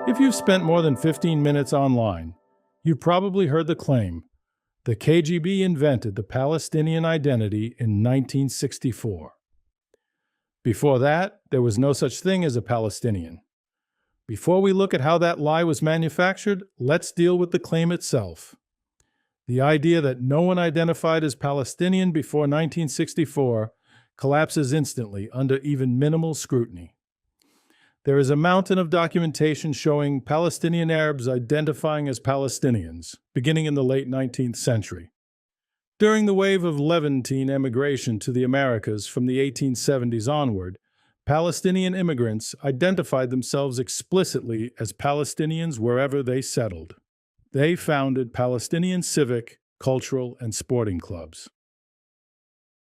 If you've spent more than 15 minutes online, you've probably heard the claim, the KGB invented the Palestinian identity in 1964. Before that, there was no such thing as a Palestinian. Before we look at how that lie was manufactured, let's deal with the claim itself. The idea that no one identified as Palestinian before 1964 collapses instantly under even minimal scrutiny. There is a mountain of documentation showing Palestinian-Arabs identifying as Palestinians, beginning in the late 19th century. During the wave of Levantine emigration to the Americas from the 1870s onward, Palestinian immigrants identified themselves explicitly as Palestinians wherever they settled. They founded Palestinian civic, cultural, and sporting clubs.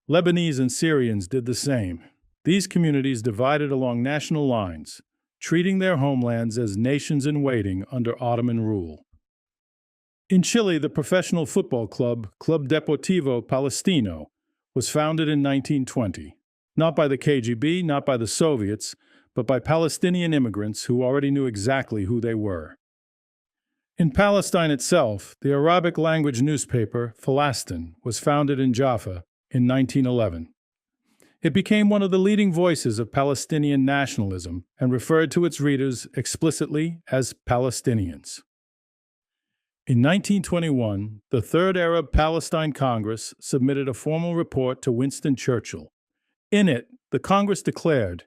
Lebanese and Syrians did the same. These communities divided along national lines, treating their homelands as nations in waiting under Ottoman rule. In Chile, the professional football club, Club Deportivo Palestino, was founded in 1920, not by the KGB, not by the Soviets, but by Palestinian immigrants who already knew exactly who they were. In Palestine itself, the Arabic language newspaper, Falastin, was founded in Jaffa in 1911. It became one of the leading voices of Palestinian nationalism and referred to its readers explicitly as Palestinians. In 1921, the Third Arab-Palestine Congress submitted a formal report to Winston Churchill. In it, the Congress declared,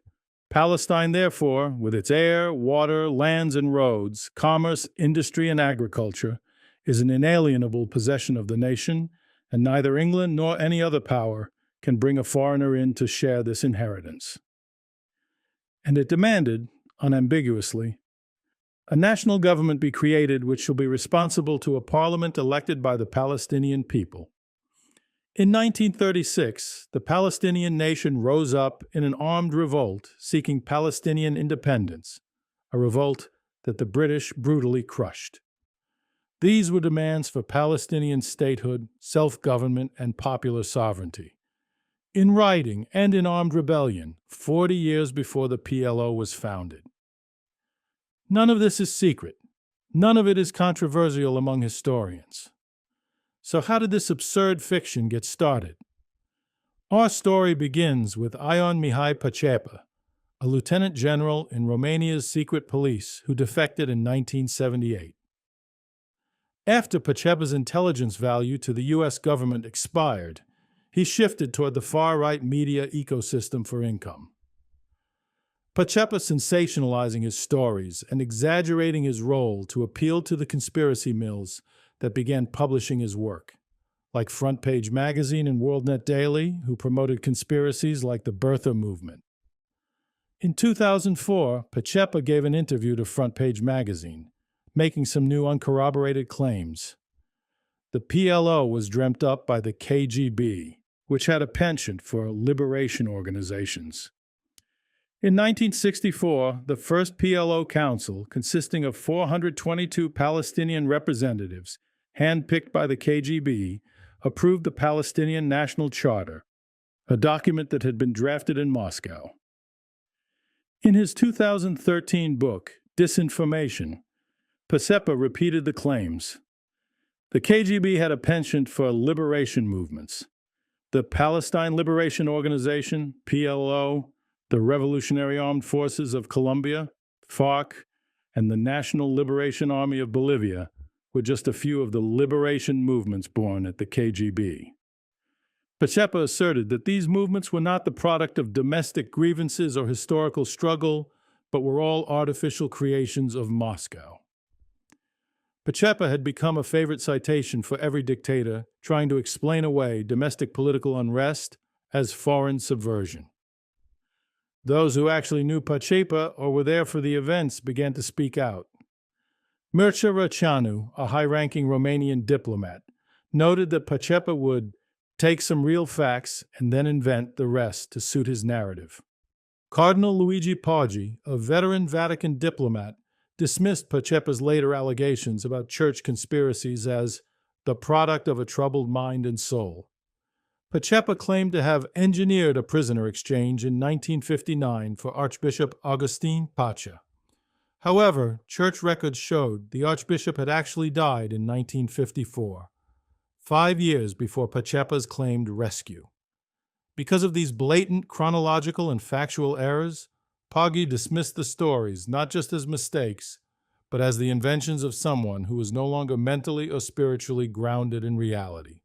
Palestine, therefore, with its air, water, lands, and roads, commerce, industry, and agriculture, is an inalienable possession of the nation, and neither England nor any other power can bring a foreigner in to share this inheritance. And it demanded, unambiguously, a national government be created which shall be responsible to a parliament elected by the Palestinian people. In 1936, the Palestinian nation rose up in an armed revolt seeking Palestinian independence, a revolt that the British brutally crushed. These were demands for Palestinian statehood, self-government, and popular sovereignty. In writing and in armed rebellion, 40 years before the PLO was founded. None of this is secret. None of it is controversial among historians. So how did this absurd fiction get started? Our story begins with Ion Mihai Pacepa, a lieutenant general in Romania's secret police who defected in 1978. After Pacepa's intelligence value to the U.S. government expired, he shifted toward the far-right media ecosystem for income. Pacepa sensationalizing his stories and exaggerating his role to appeal to the conspiracy mills that began publishing his work, like Front Page Magazine and WorldNet Daily, who promoted conspiracies like the Birther Movement. In 2004, Pacepa gave an interview to Front Page Magazine, making some new uncorroborated claims. The PLO was dreamt up by the KGB, which had a penchant for liberation organizations. In 1964, the first PLO council, consisting of 422 Palestinian representatives, handpicked by the KGB, approved the Palestinian National Charter, a document that had been drafted in Moscow. In his 2013 book, Disinformation, Pacepa repeated the claims. The KGB had a penchant for liberation movements. The Palestine Liberation Organization, PLO, the Revolutionary Armed Forces of Colombia, FARC, and the National Liberation Army of Bolivia were just a few of the liberation movements born at the KGB. Pacepa asserted that these movements were not the product of domestic grievances or historical struggle, but were all artificial creations of Moscow. Pacepa had become a favorite citation for every dictator trying to explain away domestic political unrest as foreign subversion. Those who actually knew Pacepa or were there for the events began to speak out. Mircea Răceanu, a high-ranking Romanian diplomat, noted that Pacepa would take some real facts and then invent the rest to suit his narrative. Cardinal Luigi Poggi, a veteran Vatican diplomat, dismissed Pacepa's later allegations about church conspiracies as the product of a troubled mind and soul. Pacepa claimed to have engineered a prisoner exchange in 1959 for Archbishop Augustin Pacha. However, church records showed the archbishop had actually died in 1954, 5 years before Pacepa's claimed rescue. Because of these blatant chronological and factual errors, Poggi dismissed the stories not just as mistakes, but as the inventions of someone who was no longer mentally or spiritually grounded in reality.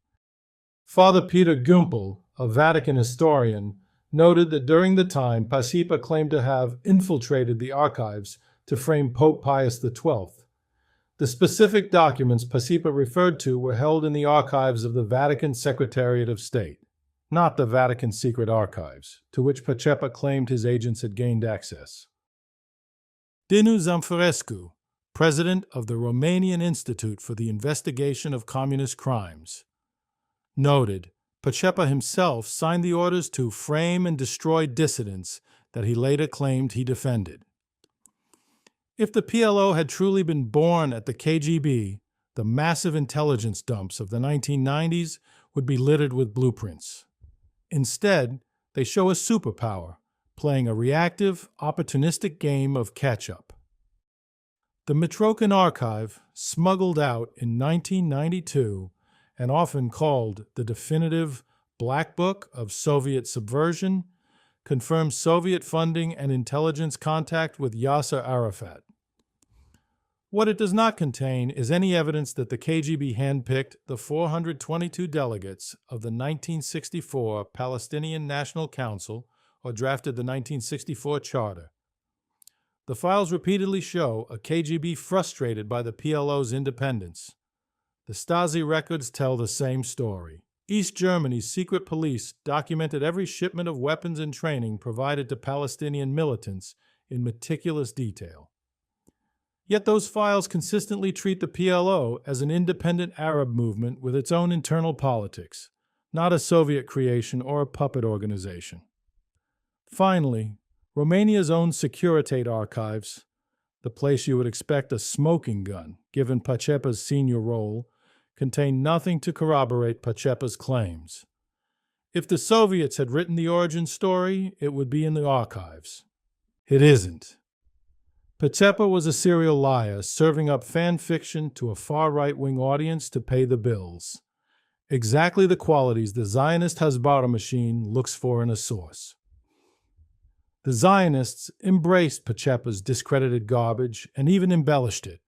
Father Peter Gumpel, a Vatican historian, noted that during the time Pacepa claimed to have infiltrated the archives to frame Pope Pius XII. The specific documents Pacepa referred to were held in the archives of the Vatican Secretariat of State, not the Vatican Secret Archives, to which Pacepa claimed his agents had gained access. Dinu Zamferescu, president of the Romanian Institute for the Investigation of Communist Crimes, noted Pacepa himself signed the orders to frame and destroy dissidents that he later claimed he defended. If the PLO had truly been born at the KGB, the massive intelligence dumps of the 1990s would be littered with blueprints. Instead, they show a superpower, playing a reactive, opportunistic game of catch-up. The Mitrokhin archive, smuggled out in 1992 and often called the definitive Black Book of Soviet Subversion, confirms Soviet funding and intelligence contact with Yasser Arafat. What it does not contain is any evidence that the KGB handpicked the 422 delegates of the 1964 Palestinian National Council or drafted the 1964 Charter. The files repeatedly show a KGB frustrated by the PLO's independence. The Stasi records tell the same story. East Germany's secret police documented every shipment of weapons and training provided to Palestinian militants in meticulous detail. Yet those files consistently treat the PLO as an independent Arab movement with its own internal politics, not a Soviet creation or a puppet organization. Finally, Romania's own Securitate archives, the place you would expect a smoking gun given Pacepa's senior role, contain nothing to corroborate Pacepa's claims. If the Soviets had written the origin story, it would be in the archives. It isn't. Pacepa was a serial liar serving up fan fiction to a far right-wing audience to pay the bills. Exactly the qualities the Zionist Hasbara machine looks for in a source. The Zionists embraced Pacepa's discredited garbage and even embellished it,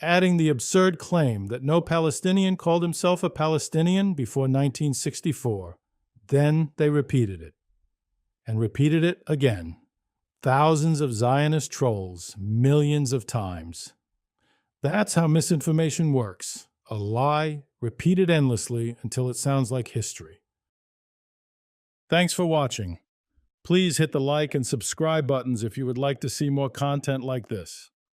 adding the absurd claim that no Palestinian called himself a Palestinian before 1964. Then they repeated it, and repeated it again. Thousands of Zionist trolls, millions of times. That's how misinformation works. A lie repeated endlessly until it sounds like history. Thanks for watching. Please hit the like and subscribe buttons if you would like to see more content like this.